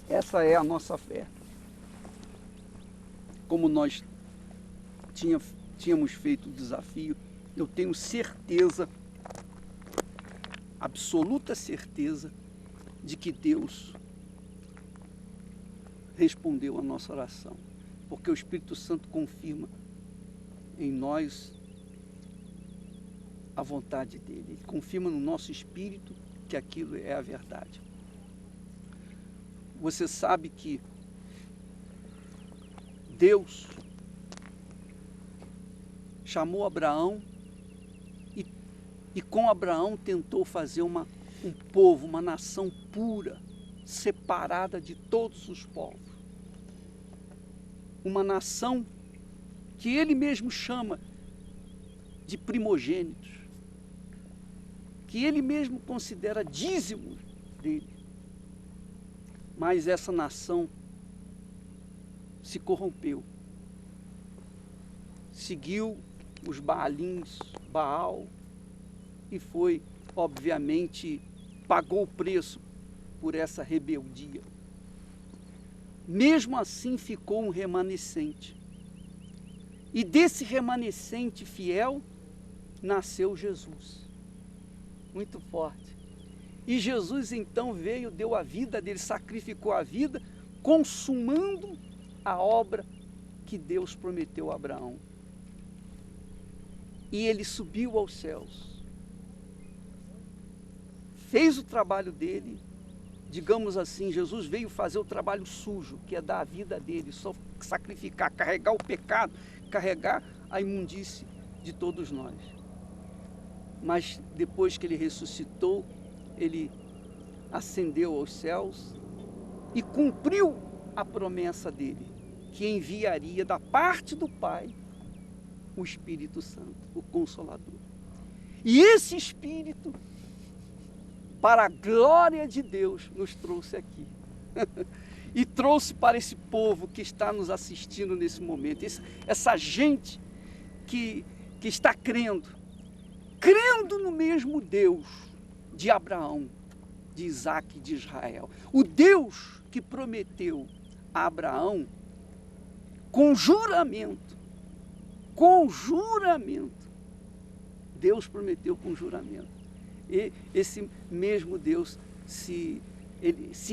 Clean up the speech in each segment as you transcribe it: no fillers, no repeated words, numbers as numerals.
Essa é a nossa fé. Como nós tínhamos feito o desafio, eu tenho certeza, absoluta certeza, de que Deus respondeu a nossa oração, porque o Espírito Santo confirma em nós a vontade dele, ele confirma no nosso espírito que aquilo é a verdade. Você sabe que Deus chamou Abraão e com Abraão tentou fazer um povo, uma nação pura, separada de todos os povos. Uma nação que ele mesmo chama de primogênitos, que ele mesmo considera dízimo dele. Mas essa nação se corrompeu, seguiu os Baalins, Baal, e foi, obviamente, pagou o preço por essa rebeldia. Mesmo assim ficou um remanescente. E desse remanescente fiel nasceu Jesus. Muito forte. E Jesus então veio, deu a vida dele, sacrificou a vida, consumando a obra que Deus prometeu a Abraão. E ele subiu aos céus. Fez o trabalho dele, digamos assim, Jesus veio fazer o trabalho sujo, que é dar a vida dele, só sacrificar, carregar o pecado, carregar a imundície de todos nós. Mas depois que ele ressuscitou, ele ascendeu aos céus e cumpriu a promessa dele, que enviaria da parte do Pai o Espírito Santo, o Consolador. E esse Espírito, para a glória de Deus, nos trouxe aqui. E trouxe para esse povo que está nos assistindo nesse momento, essa gente que está crendo no mesmo Deus de Abraão, de Isaac e de Israel. O Deus que prometeu a Abraão com juramento. Deus prometeu com juramento. E esse mesmo Deus se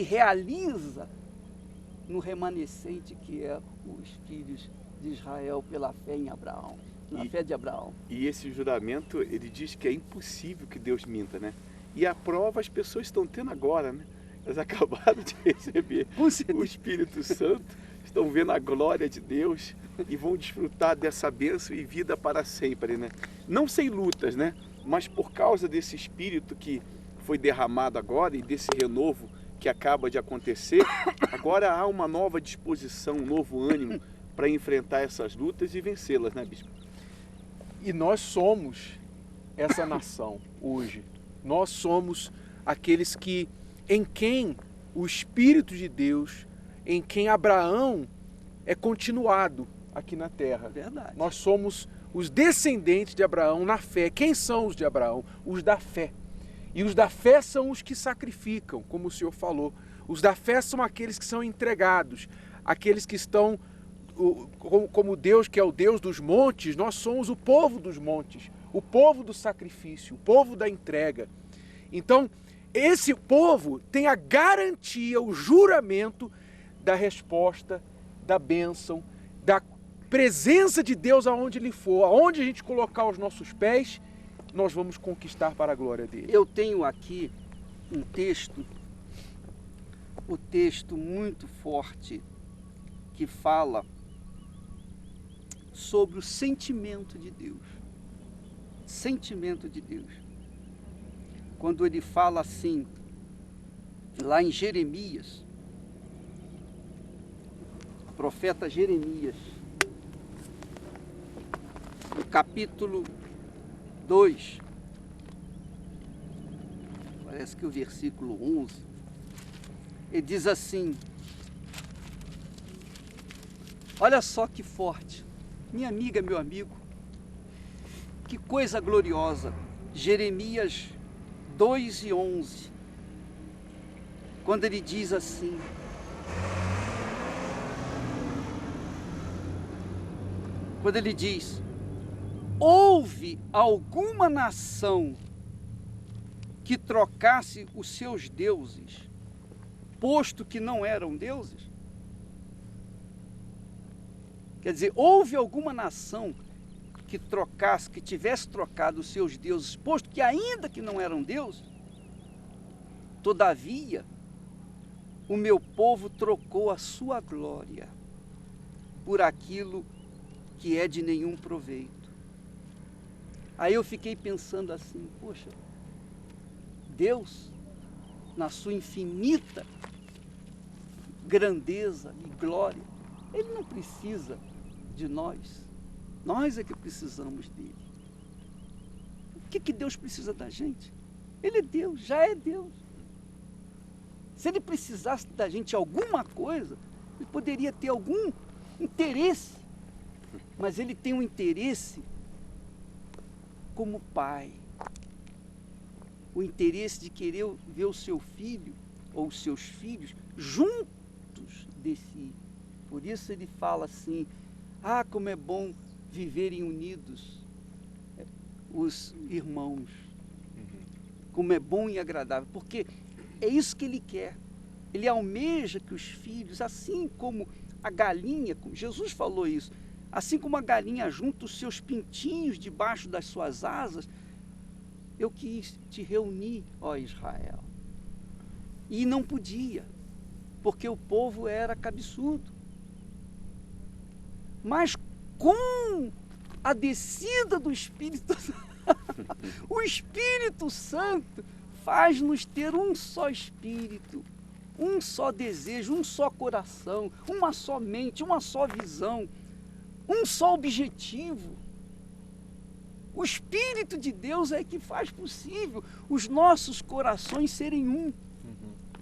realiza no remanescente que é os filhos de Israel pela fé em Abraão, na fé de Abraão. E esse juramento, ele diz que é impossível que Deus minta, né? E a prova as pessoas estão tendo agora, né? Elas acabaram de receber o Espírito Santo, estão vendo a glória de Deus e vão desfrutar dessa bênção e vida para sempre, né? Não sem lutas, né? Mas por causa desse Espírito que foi derramado agora e desse renovo que acaba de acontecer, agora há uma nova disposição, um novo ânimo para enfrentar essas lutas e vencê-las, né, Bispo? E nós somos essa nação hoje. Nós somos aqueles que, em quem o Espírito de Deus, em quem Abraão é continuado aqui na terra. Verdade. Nós somos os descendentes de Abraão na fé. Quem são os de Abraão? Os da fé. E os da fé são os que sacrificam, como o Senhor falou. Os da fé são aqueles que são entregados, aqueles que estão, como Deus, que é o Deus dos montes, nós somos o povo dos montes, o povo do sacrifício, o povo da entrega. Então, esse povo tem a garantia, o juramento da resposta, da bênção, da presença de Deus aonde Ele for, aonde a gente colocar os nossos pés, nós vamos conquistar para a glória dele. Eu tenho aqui um texto muito forte que fala sobre o sentimento de Deus. Sentimento de Deus. Quando ele fala assim, lá em Jeremias, profeta Jeremias, no capítulo 2, parece que o versículo 11, ele diz assim, olha só que forte, minha amiga, meu amigo, que coisa gloriosa, Jeremias 2:11, quando ele diz assim, quando ele diz: houve alguma nação que trocasse os seus deuses, posto que não eram deuses? Quer dizer, houve alguma nação que trocasse, que tivesse trocado os seus deuses, posto que ainda que não eram deuses? Todavia, o meu povo trocou a sua glória por aquilo que é de nenhum proveito. Aí eu fiquei pensando assim, poxa, Deus, na sua infinita grandeza e glória, Ele não precisa de nós. Nós é que precisamos dele. O que Deus precisa da gente? Ele é Deus, já é Deus. Se ele precisasse da gente alguma coisa, ele poderia ter algum interesse. Mas ele tem um interesse como pai. O interesse de querer ver o seu filho ou os seus filhos juntos de si. Por isso ele fala assim: ah, como é bom viverem unidos os irmãos. Como é bom e agradável. Porque é isso que ele quer. Ele almeja que os filhos, assim como a galinha, Jesus falou isso, assim como a galinha junta os seus pintinhos debaixo das suas asas, eu quis te reunir, ó Israel. E não podia, porque o povo era cabeçudo. Mas com a descida do Espírito Santo, o Espírito Santo faz-nos ter um só espírito, um só desejo, um só coração, uma só mente, uma só visão, um só objetivo. O Espírito de Deus é que faz possível os nossos corações serem um.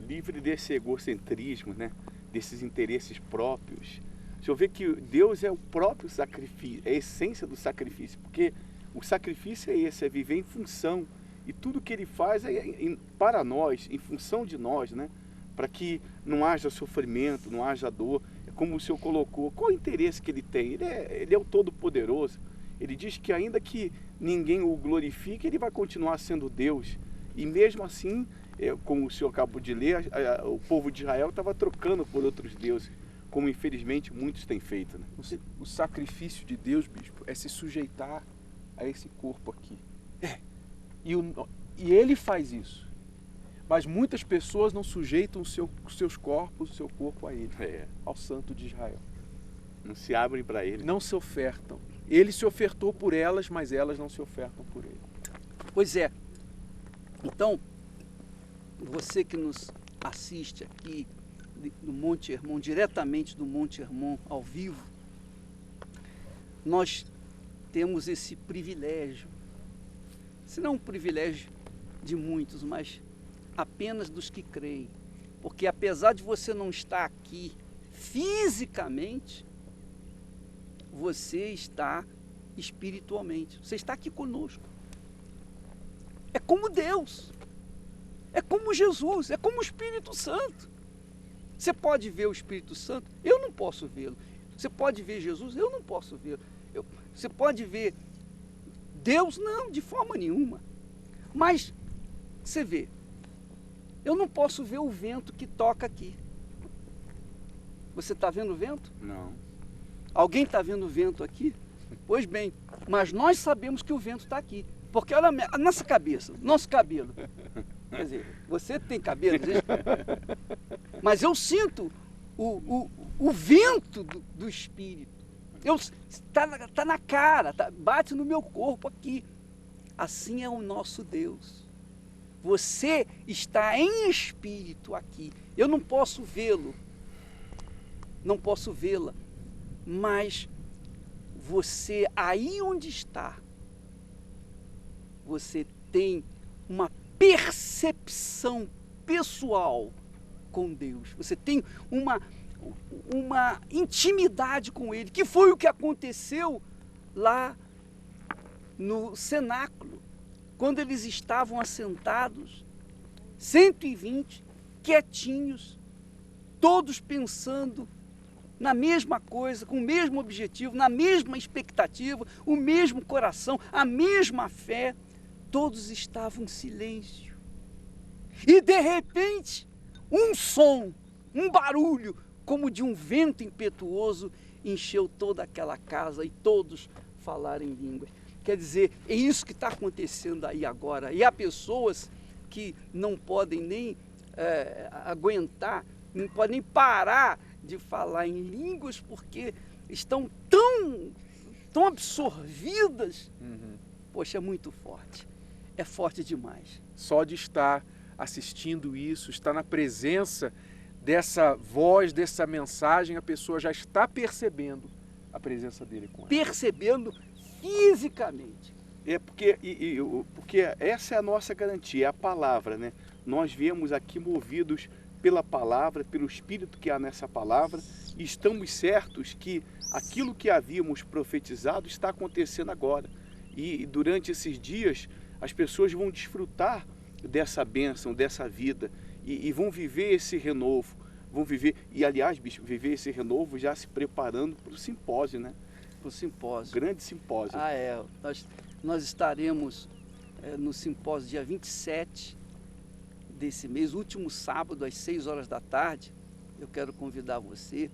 Livre desse egocentrismo, né? Desses interesses próprios. O senhor vê que Deus é o próprio sacrifício, é a essência do sacrifício, porque o sacrifício é esse, é viver em função, e tudo que ele faz é para nós, em função de nós, né? Para que não haja sofrimento, não haja dor. É como o senhor colocou, qual o interesse que ele tem? Ele é o Todo-Poderoso. Ele diz que ainda que ninguém o glorifique, ele vai continuar sendo Deus. E mesmo assim, como o senhor acabou de ler, o povo de Israel estava trocando por outros deuses, como infelizmente muitos têm feito. Né? O sacrifício de Deus, bispo, é se sujeitar a esse corpo aqui. E ele faz isso. Mas muitas pessoas não sujeitam os seus corpos, o seu corpo a ele, ao Santo de Israel. Não se abrem para ele. Não se ofertam. Ele se ofertou por elas, mas elas não se ofertam por ele. Pois é. Então, você que nos assiste aqui do Monte Hermon, diretamente do Monte Hermon, ao vivo, nós temos esse privilégio. Se não um privilégio de muitos, mas apenas dos que creem. Porque apesar de você não estar aqui fisicamente, você está espiritualmente. Você está aqui conosco. É como Deus. É como Jesus. É como o Espírito Santo. Você pode ver o Espírito Santo? Eu não posso vê-lo. Você pode ver Jesus? Eu não posso vê-lo. Você pode ver Deus? Não, de forma nenhuma. Mas, você vê, eu não posso ver o vento que toca aqui. Você está vendo o vento? Não. Alguém está vendo o vento aqui? Pois bem, mas nós sabemos que o vento está aqui. Porque olha a nossa cabeça, nosso cabelo. Quer dizer, você tem cabelo, gente? Mas eu sinto o vento do Espírito. Está na cara, bate no meu corpo aqui. Assim é o nosso Deus. Você está em espírito aqui. Eu não posso vê-lo, não posso vê-la, mas você aí onde está, você tem uma percepção pessoal com Deus. Você tem uma intimidade com Ele, que foi o que aconteceu lá no cenáculo, quando eles estavam assentados, 120, quietinhos, todos pensando na mesma coisa, com o mesmo objetivo, na mesma expectativa, o mesmo coração, a mesma fé. Todos estavam em silêncio. E de repente, um som, um barulho, como de um vento impetuoso, encheu toda aquela casa e todos falaram em línguas. Quer dizer, é isso que está acontecendo aí agora. E há pessoas que não podem nem aguentar, não podem nem parar de falar em línguas porque estão tão absorvidas. Poxa, é muito forte. É forte demais. Só de estar assistindo isso, estar na presença dessa voz, dessa mensagem, a pessoa já está percebendo a presença dele com ela. Percebendo fisicamente. É porque essa é a nossa garantia, é a palavra, né? Nós viemos aqui movidos pela palavra, pelo Espírito que há nessa palavra, e estamos certos que aquilo que havíamos profetizado está acontecendo agora. E durante esses dias, as pessoas vão desfrutar dessa bênção, dessa vida, e vão viver esse renovo, vão viver, e aliás, bicho, viver esse renovo já se preparando para o simpósio, né? Para o simpósio. Grande simpósio. Nós estaremos no simpósio dia 27 desse mês, último sábado, às 6 horas da tarde. Eu quero convidar você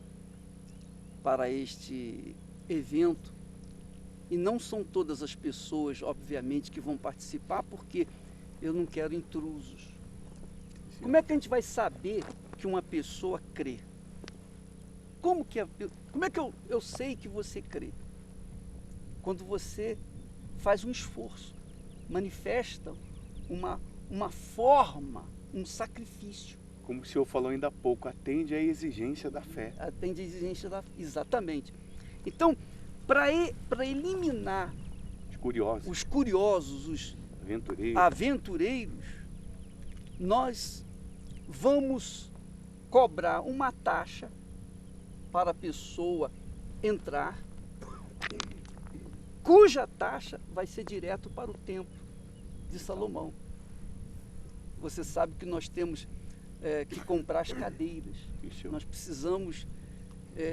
para este evento. E não são todas as pessoas, obviamente, que vão participar, porque eu não quero intrusos. Sim. Como é que a gente vai saber que uma pessoa crê? Como é que eu sei que você crê? Quando você faz um esforço, manifesta uma forma, um sacrifício. Como o senhor falou ainda há pouco, atende à exigência da fé. Atende à exigência da fé, exatamente. Então, para eliminar Os curiosos, os aventureiros, nós vamos cobrar uma taxa para a pessoa entrar, cuja taxa vai ser direto para o templo de Salomão. Você sabe que nós temos que comprar as cadeiras. Isso. Nós precisamos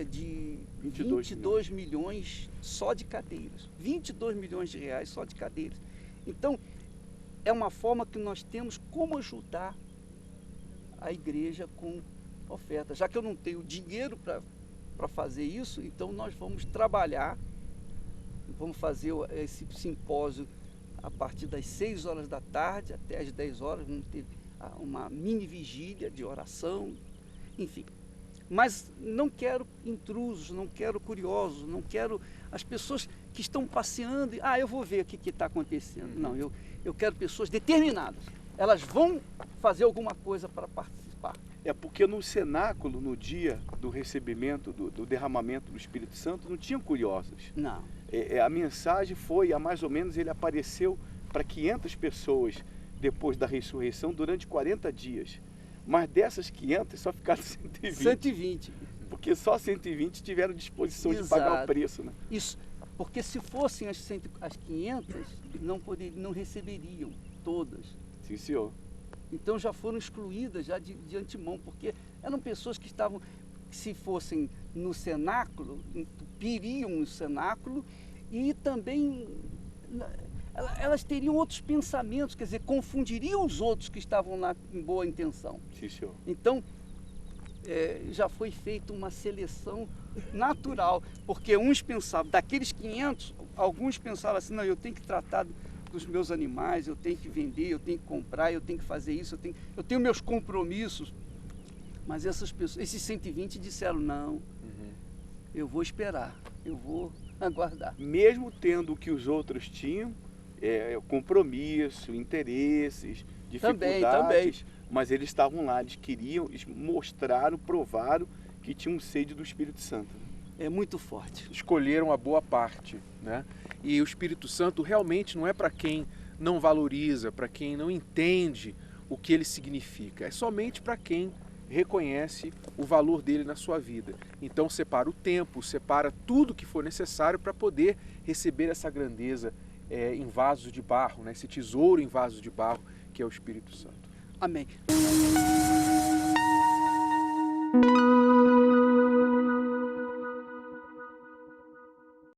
de 22 milhões só de cadeiras. 22 milhões de reais só de cadeiras. Então, é uma forma que nós temos como ajudar a igreja com oferta. Já que eu não tenho dinheiro para fazer isso, então nós vamos trabalhar, vamos fazer esse simpósio a partir das 6 horas da tarde até as 10 horas, vamos ter uma mini vigília de oração, enfim. Mas não quero intrusos, não quero curiosos, não quero as pessoas que estão passeando e, eu vou ver o que está acontecendo. Não, eu quero pessoas determinadas. Elas vão fazer alguma coisa para participar. É porque no cenáculo, no dia do recebimento, do derramamento do Espírito Santo, não tinham curiosos. Não. A mensagem foi, mais ou menos, ele apareceu para 500 pessoas depois da ressurreição durante 40 dias. Mas dessas 500 só ficaram 120. 120. Porque só 120 tiveram disposição Exato. de pagar o preço, né? Isso, porque se fossem as 500, não receberiam todas. Sim, senhor. Então já foram excluídas já de antemão, porque eram pessoas que estavam, se fossem no cenáculo, entupiriam no cenáculo e também elas teriam outros pensamentos, quer dizer, confundiriam os outros que estavam lá em boa intenção. Sim, senhor. Então, já foi feita uma seleção natural, porque uns pensavam, daqueles 500, alguns pensavam assim, não, eu tenho que tratar dos meus animais, eu tenho que vender, eu tenho que comprar, eu tenho que fazer isso, eu tenho meus compromissos. Mas essas pessoas, esses 120 disseram, não, eu vou esperar, eu vou aguardar. Mesmo tendo o que os outros tinham, compromisso, interesses, dificuldades, também. Mas eles estavam lá, eles queriam, eles mostraram, provaram que tinham sede do Espírito Santo. É muito forte. Escolheram a boa parte, né? E o Espírito Santo realmente não é para quem não valoriza, para quem não entende o que ele significa. É somente para quem reconhece o valor dele na sua vida. Então separa o tempo, separa tudo que for necessário para poder receber essa grandeza em vasos de barro, né? Esse tesouro em vasos de barro que é o Espírito Santo. Amém.